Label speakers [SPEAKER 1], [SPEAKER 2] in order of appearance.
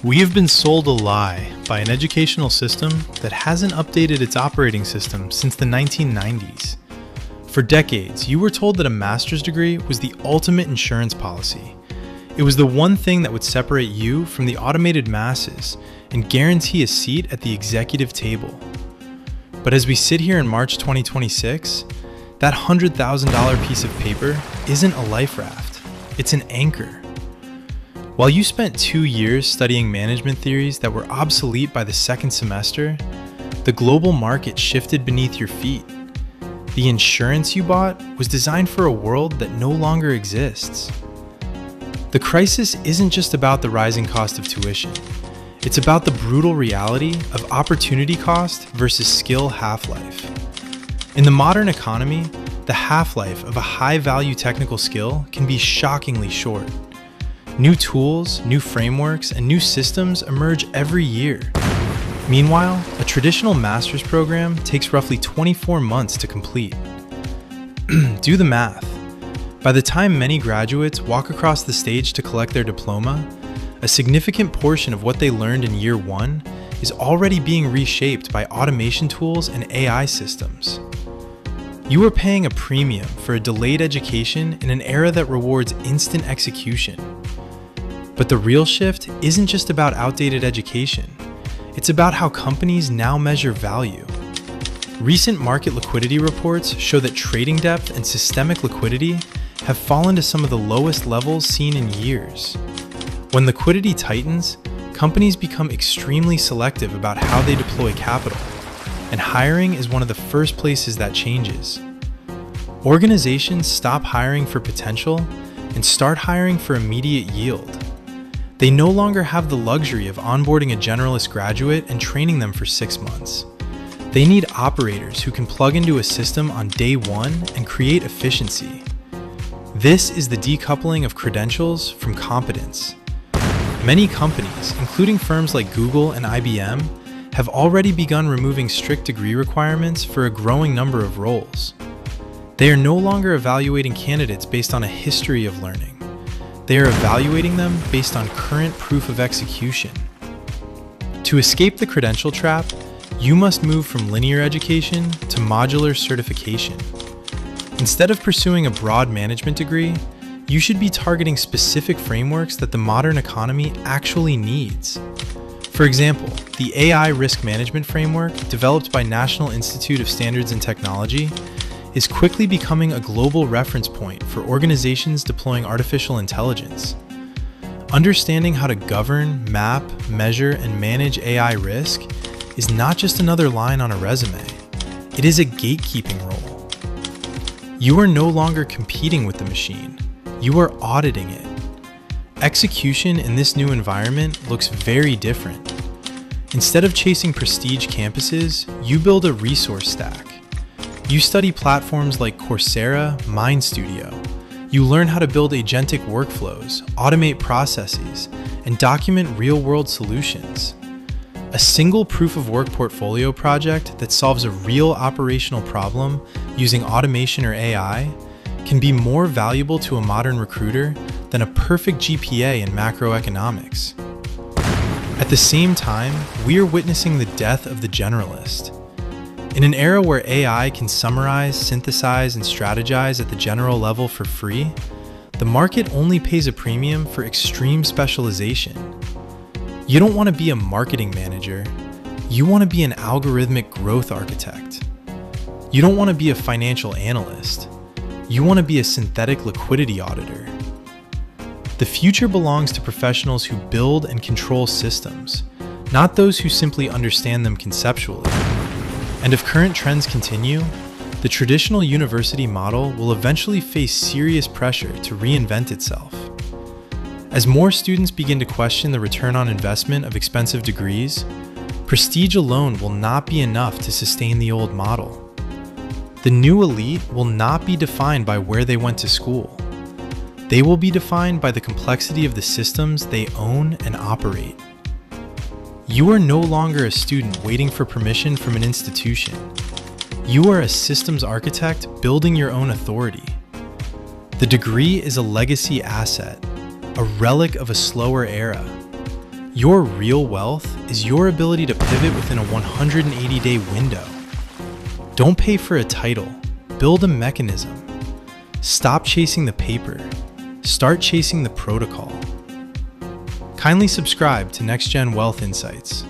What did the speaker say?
[SPEAKER 1] We have been sold a lie by an educational system that hasn't updated its operating system since the 1990s. For decades, you were told that a master's degree was the ultimate insurance policy. It was the one thing that would separate you from the automated masses and guarantee a seat at the executive table. But as we sit here in March 2026, that $100,000 piece of paper isn't a life raft, it's an anchor. While you spent 2 years studying management theories that were obsolete by the second semester, the global market shifted beneath your feet. The insurance you bought was designed for a world that no longer exists. The crisis isn't just about the rising cost of tuition. It's about the brutal reality of opportunity cost versus skill half-life. In the modern economy, the half-life of a high-value technical skill can be shockingly short. New tools, new frameworks, and new systems emerge every year. Meanwhile, a traditional master's program takes roughly 24 months to complete. Do the math. By the time many graduates walk across the stage to collect their diploma, a significant portion of what they learned in year one is already being reshaped by automation tools and AI systems. You are paying a premium for a delayed education in an era that rewards instant execution. But the real shift isn't just about outdated education. It's about how companies now measure value. Recent market liquidity reports show that trading depth and systemic liquidity have fallen to some of the lowest levels seen in years. When liquidity tightens, companies become extremely selective about how they deploy capital, and hiring is one of the first places that changes. Organizations stop hiring for potential and start hiring for immediate yield. They no longer have the luxury of onboarding a generalist graduate and training them for 6 months. They need operators who can plug into a system on day one and create efficiency. This is the decoupling of credentials from competence. Many companies, including firms like Google and IBM, have already begun removing strict degree requirements for a growing number of roles. They are no longer evaluating candidates based on a history of learning. They are evaluating them based on current proof of execution. To escape the credential trap, you must move from linear education to modular certification. Instead of pursuing a broad management degree, you should be targeting specific frameworks that the modern economy actually needs. For example, the AI risk management framework developed by National Institute of Standards and Technology is quickly becoming a global reference point for organizations deploying artificial intelligence. Understanding how to govern, map, measure, and manage AI risk is not just another line on a resume. It is a gatekeeping role. You are no longer competing with the machine. You are auditing it. Execution in this new environment looks very different. Instead of chasing prestige campuses, you build a resource stack. You study platforms like Coursera, MindStudio. You learn how to build agentic workflows, automate processes, and document real-world solutions. A single proof-of-work portfolio project that solves a real operational problem using automation or AI can be more valuable to a modern recruiter than a perfect GPA in macroeconomics. At the same time, we are witnessing the death of the generalist. In an era where AI can summarize, synthesize, and strategize at the general level for free, the market only pays a premium for extreme specialization. You don't want to be a marketing manager. You want to be an algorithmic growth architect. You don't want to be a financial analyst. You want to be a synthetic liquidity auditor. The future belongs to professionals who build and control systems, not those who simply understand them conceptually. And if current trends continue, the traditional university model will eventually face serious pressure to reinvent itself. As more students begin to question the return on investment of expensive degrees, prestige alone will not be enough to sustain the old model. The new elite will not be defined by where they went to school. They will be defined by the complexity of the systems they own and operate. You are no longer a student waiting for permission from an institution. You are a systems architect building your own authority. The degree is a legacy asset, a relic of a slower era. Your real wealth is your ability to pivot within a 180-day window. Don't pay for a title. Build a mechanism. Stop chasing the paper. Start chasing the protocol. Kindly subscribe to NextGen Wealth Insights.